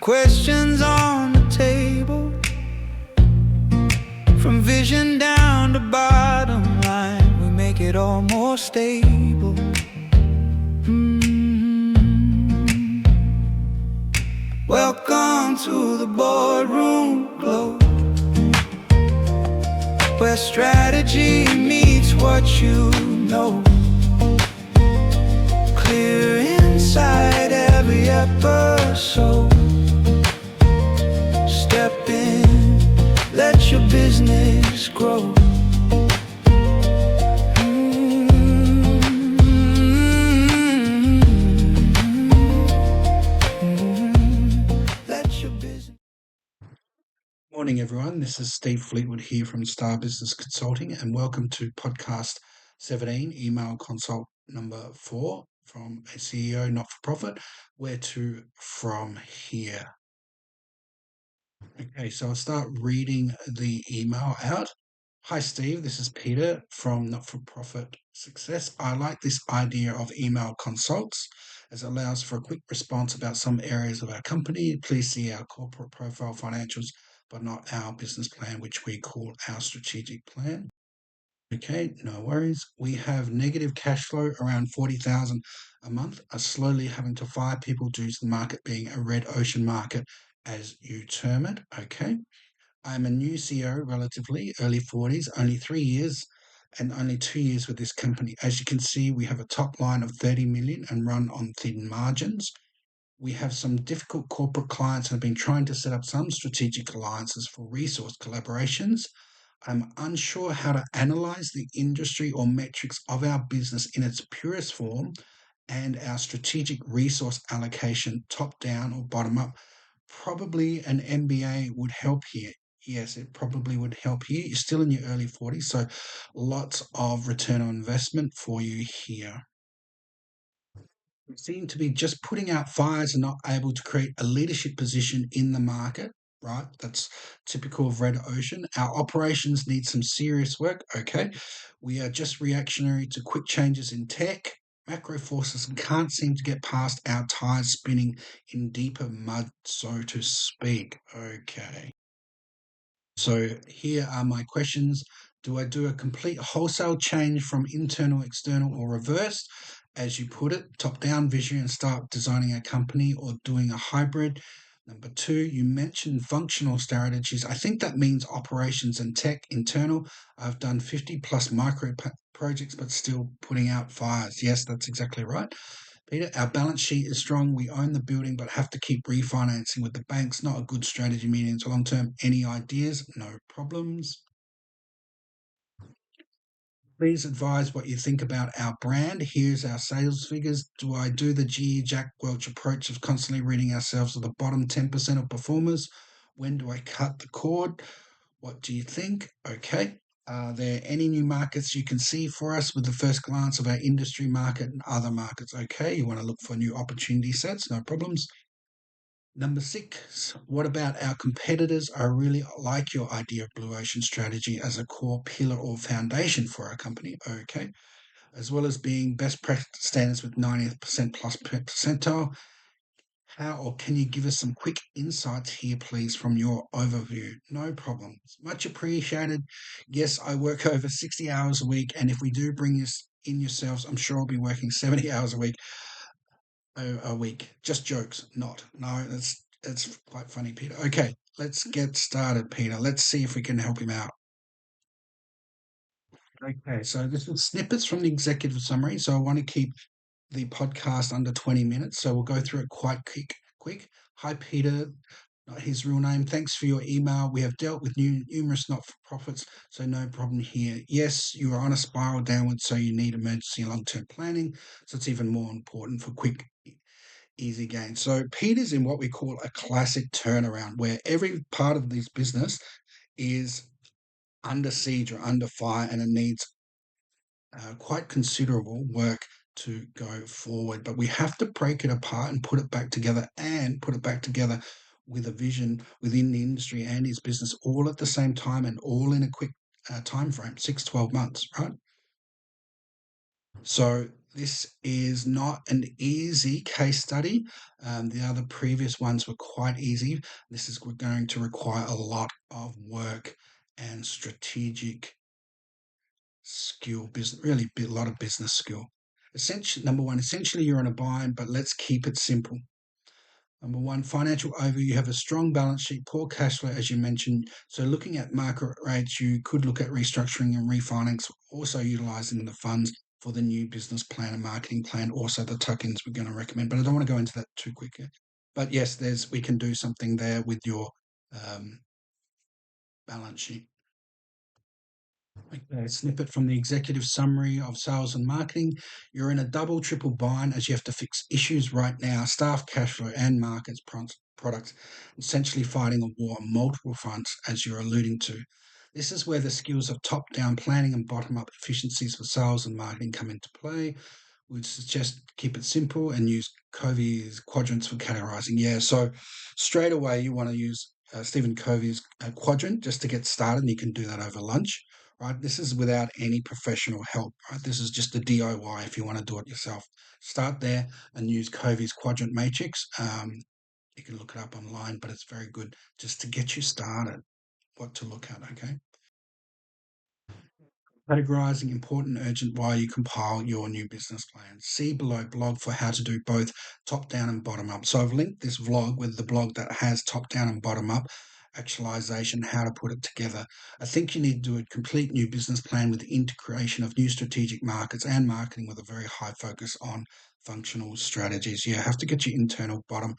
Questions on the table, from vision down to bottom line, we make it all more stable. Welcome to the boardroom glow, where strategy meets what you know. Clear inside every episode. Step in, let your business grow. Let your business. Morning, everyone. This is Steve Fleetwood here from Star Business Consulting, and welcome to podcast 17, email consult number 4 from a CEO not-for-profit. Where to from here? Okay, so I'll start reading the email out. Hi, Steve. This is Peter from Not-for-Profit Success. I like this idea of email consults as it allows for a quick response about some areas of our company. Please see our corporate profile financials, but not our business plan, which we call our strategic plan. Okay, no worries. We have negative cash flow around 40,000 a month, are slowly having to fire people due to the market being a red ocean market, as you term it. Okay. I'm a new CEO, relatively early 40s, only 3 years and only 2 years with this company. As you can see, we have a top line of 30 million and run on thin margins. We have some difficult corporate clients and have been trying to set up some strategic alliances for resource collaborations. I'm unsure how to analyze the industry or metrics of our business in its purest form and our strategic resource allocation, top down or bottom up. Probably an MBA would help here. Yes, it probably would help here. You're still in your early 40s, so lots of return on investment for you here. We seem to be just putting out fires and not able to create a leadership position in the market, right? That's typical of Red Ocean. Our operations need some serious work, okay? We are just reactionary to quick changes in tech. Macro forces can't seem to get past our tires spinning in deeper mud, so to speak. Okay. So here are my questions. Do I do a complete wholesale change from internal, external, or reverse, as you put it, top-down vision and start designing a company, or doing a hybrid? Number 2, you mentioned functional strategies. I think that means operations and tech internal. I've done 50 plus micro projects, but still putting out fires. Yes, that's exactly right. Peter, our balance sheet is strong. We own the building, but have to keep refinancing with the banks. Not a good strategy, medium to long term. Any ideas? No problems. Please advise what you think about our brand. Here's our sales figures. Do I do the G. Jack Welch approach of constantly reading ourselves to the bottom 10% of performers? When do I cut the cord? What do you think? Okay. Are there any new markets you can see for us with the first glance of our industry market and other markets? Okay. You want to look for new opportunity sets? No problems. Number 6, what about our competitors? I really like your idea of Blue Ocean strategy as a core pillar or foundation for our company. Okay. As well as being best practice standards with 90% plus percentile. How or can you give us some quick insights here, please, from your overview? No problem. Much appreciated. Yes, I work over 60 hours a week, and if we do bring this in yourselves, I'm sure I'll be working 70 hours a week. Just jokes, not. No, that's quite funny, Peter. Okay, let's get started, Peter. Let's see if we can help him out. Okay, so this is snippets from the executive summary. So I want to keep the podcast under 20 minutes, so we'll go through it quite quick. Hi, Peter, not his real name. Thanks for your email. We have dealt with numerous not-for-profits, so no problem here. Yes, you are on a spiral downwards, so you need emergency and long-term planning. So it's even more important for quick, easy gains. So Peter's in what we call a classic turnaround, where every part of this business is under siege or under fire, and it needs quite considerable work to go forward. But we have to break it apart and put it back together, with a vision within the industry and his business, all at the same time and all in a quick time frame, 6-12 months, right? So This is not an easy case study. The other previous ones were quite easy. This is going to require a lot of work and strategic skill, business, really a lot of business skill. Essentially, number one, essentially you're in a bind, but let's keep it simple. Number one, financial overview. You have a strong balance sheet, poor cash flow, as you mentioned. So, looking at market rates, you could look at restructuring and refinance, also utilizing the funds for the new business plan and marketing plan, also the tuck ins we're going to recommend. But I don't want to go into that too quickly. But yes, we can do something there with your um, balance sheet. Okay, snippet from the executive summary of sales and marketing. You're in a double, triple bind as you have to fix issues right now, staff, cash flow, and markets products, essentially fighting a war on multiple fronts, as you're alluding to. This is where the skills of top down planning and bottom up efficiencies for sales and marketing come into play. We'd suggest keep it simple and use Covey's quadrants for categorizing. Yeah, so straight away you want to use Stephen Covey's quadrant just to get started, and you can do that over lunch, right? This is without any professional help, right? This is just a DIY if you want to do it yourself. Start there and use Covey's quadrant matrix. You can look it up online, but it's very good just to get you started. What to look at, okay? Categorizing important, urgent while you compile your new business plan. See below blog for how to do both top down and bottom up. So I've linked this vlog with the blog that has top down and bottom up actualization, how to put it together. I think you need to do a complete new business plan with the integration of new strategic markets and marketing with a very high focus on functional strategies. You have to get your internal bottom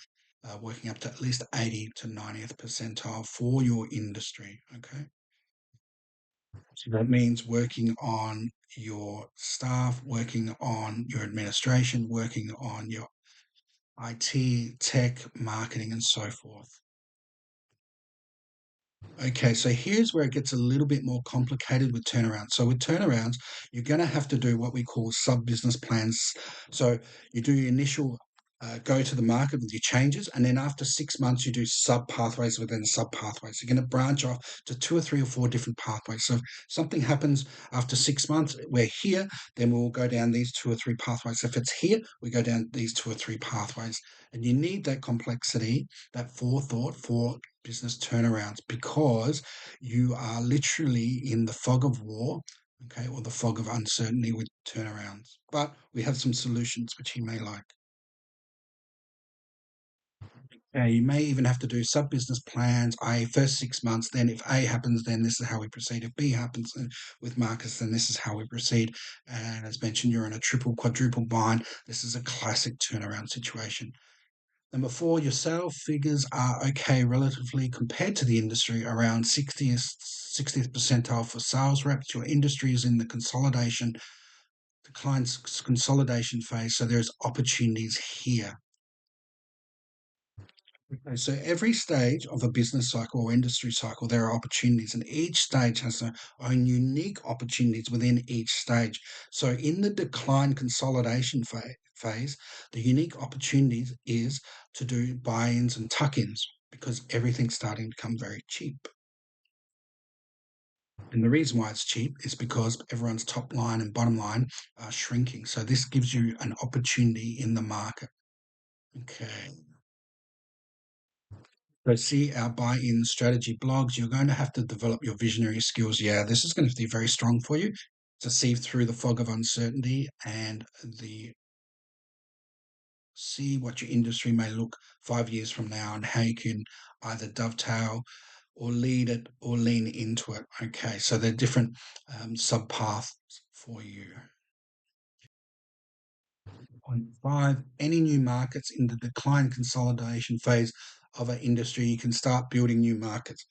working up to at least 80 to 90th percentile for your industry. Okay. So that means working on your staff, working on your administration, working on your IT, tech, marketing, and so forth. Okay, so here's where it gets a little bit more complicated with turnarounds. So with turnarounds, you're going to have to do what we call sub business plans. So you do your initial go to the market with your changes, and then after 6 months, you do sub pathways within sub pathways. You're going to branch off to 2 or 3 or 4 different pathways. So if something happens after 6 months, we're here, then we'll go down these 2 or 3 pathways. If it's here, we go down these 2 or 3 pathways. And you need that complexity, that forethought for business turnarounds because you are literally in the fog of war, okay, or the fog of uncertainty with turnarounds. But we have some solutions which you may like. You may even have to do sub business plans, i.e., first 6 months. Then, if A happens, then this is how we proceed. If B happens with Marcus, then this is how we proceed. And as mentioned, you're in a triple, quadruple bind. This is a classic turnaround situation. Number four, your sales figures are okay relatively compared to the industry, around 60th percentile for sales reps. Your industry is in the declines consolidation phase, so there's opportunities here. Okay, so every stage of a business cycle or industry cycle, there are opportunities, and each stage has their own unique opportunities within each stage. So in the decline consolidation phase, the unique opportunities is to do buy-ins and tuck-ins because everything's starting to become very cheap. And the reason why it's cheap is because everyone's top line and bottom line are shrinking. So this gives you an opportunity in the market. Okay. So see our buy-in strategy blogs. You're going to have to develop your visionary skills. Yeah, this is going to be very strong for you to see through the fog of uncertainty and the see what your industry may look 5 years from now and how you can either dovetail or lead it or lean into it. Okay, so there are different subpaths for you. Point five, any new markets in the decline consolidation phase of an industry, you can start building new markets.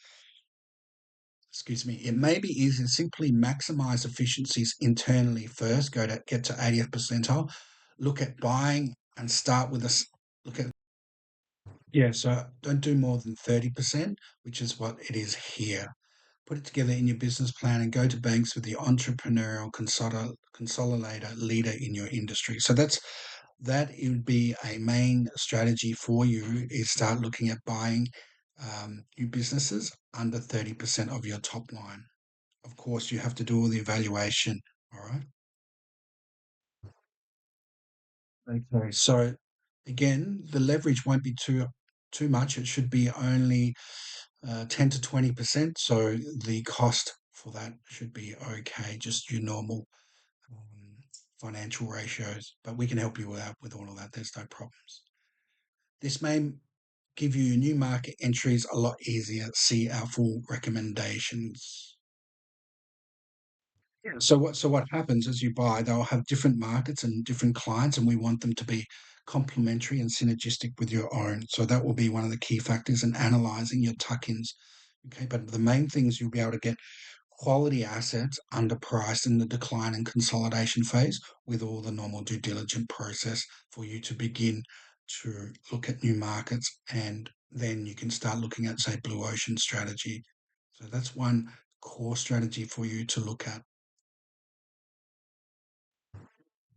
Excuse me, it may be easier to simply maximize efficiencies internally first, get to 80th percentile, look at buying and start with this. Look at, yeah, so don't do more than 30%, which is what it is here. Put it together in your business plan and go to banks with the entrepreneurial consolidator leader in your industry. So that it would be a main strategy for you is start looking at buying new businesses under 30% of your top line. Of course, you have to do all the evaluation. All right. Okay, so again, the leverage won't be too much. It should be only 10 to 20%. So the cost for that should be okay, just your normal um, financial ratios. But we can help you out with all of that. There's no problems. This may give you new market entries a lot easier. See our full recommendations. Yeah. So what happens as you buy, they'll have different markets and different clients, and we want them to be complementary and synergistic with your own. So that will be one of the key factors in analyzing your tuck-ins. Okay, but the main things you'll be able to get quality assets underpriced in the decline and consolidation phase with all the normal due diligence process for you to begin to look at new markets, and then you can start looking at, say, blue ocean strategy. So that's one core strategy for you to look at.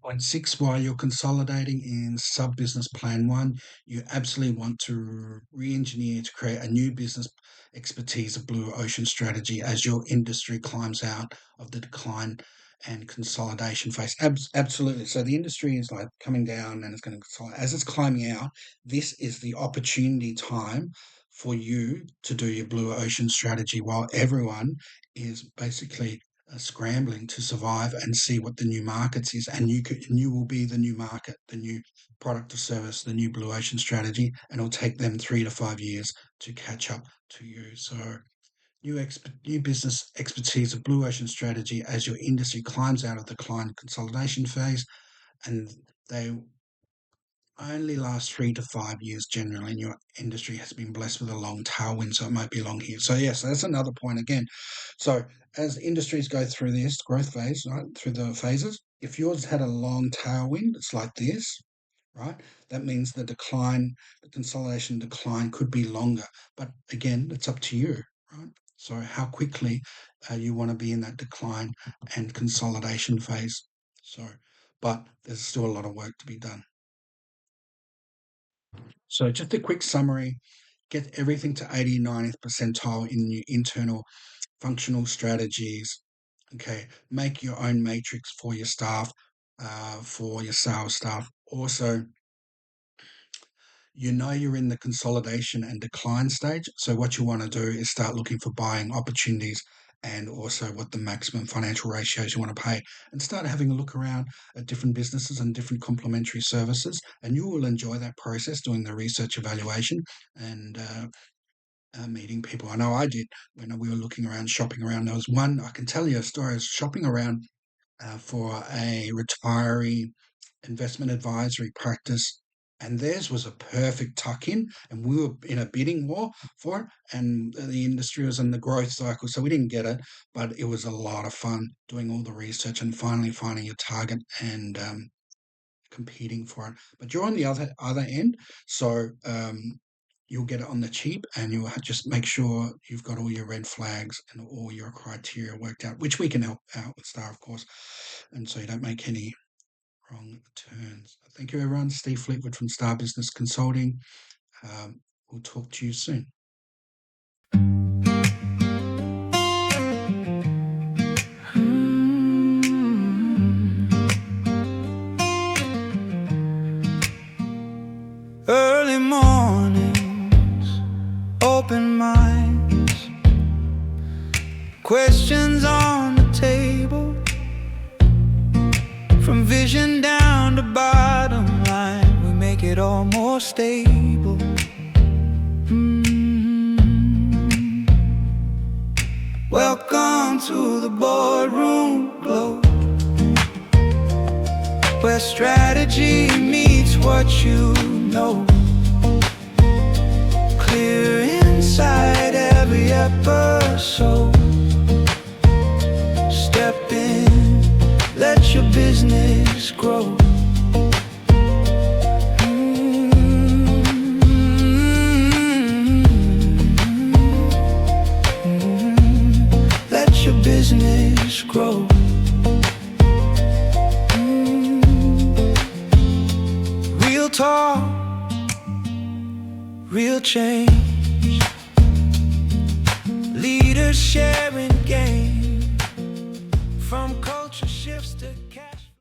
Point six, while you're consolidating in sub business plan one, you absolutely want to re engineer to create a new business expertise of blue ocean strategy as your industry climbs out of the decline and consolidation phase. Absolutely. So the industry is like coming down and it's going to consolidate. As it's climbing out, this is the opportunity time for you to do your blue ocean strategy while everyone is basically scrambling to survive and see what the new markets is, and you will be the new market, the new product or service, the new blue ocean strategy, and it'll take them 3 to 5 years to catch up to you. So new business expertise of blue ocean strategy as your industry climbs out of the decline consolidation phase, and they only last 3 to 5 years generally, and your industry has been blessed with a long tailwind, so it might be long here. So yes, that's another point again. So as industries go through this growth phase, right, through the phases, if yours had a long tailwind, it's like this, right? That means the decline, the consolidation decline could be longer. But again, it's up to you, right? So how quickly you want to be in that decline and consolidation phase. So, but there's still a lot of work to be done. So just a quick summary, get everything to 80, 90th percentile in your internal functional strategies. Okay, make your own matrix for your staff, for your sales staff. Also, you know you're in the consolidation and decline stage. So what you want to do is start looking for buying opportunities and also what the maximum financial ratios you want to pay, and start having a look around at different businesses and different complementary services. And you will enjoy that process, doing the research evaluation and meeting people. I know I did when we were looking around, shopping around. There was one, I can tell you a story. I was shopping around for a retiree investment advisory practice, and theirs was a perfect tuck in, and we were in a bidding war for it, and the industry was in the growth cycle, so we didn't get it, but it was a lot of fun doing all the research and finally finding your target and competing for it. But you're on the other end, so you'll get it on the cheap, and you'll just make sure you've got all your red flags and all your criteria worked out, which we can help out with Star, of course, and so you don't make any wrong turns. Thank you, everyone. Steve Fleetwood from Star Business Consulting. We'll talk to you soon. Early mornings, open minds, questions on the table, from vision down to bottom line, we make it all more stable. Welcome to the boardroom glow, where strategy meets what you know. Clear inside every episode. Step in, let your business grow. Let your business grow. Real talk, real change, leaders sharing gains.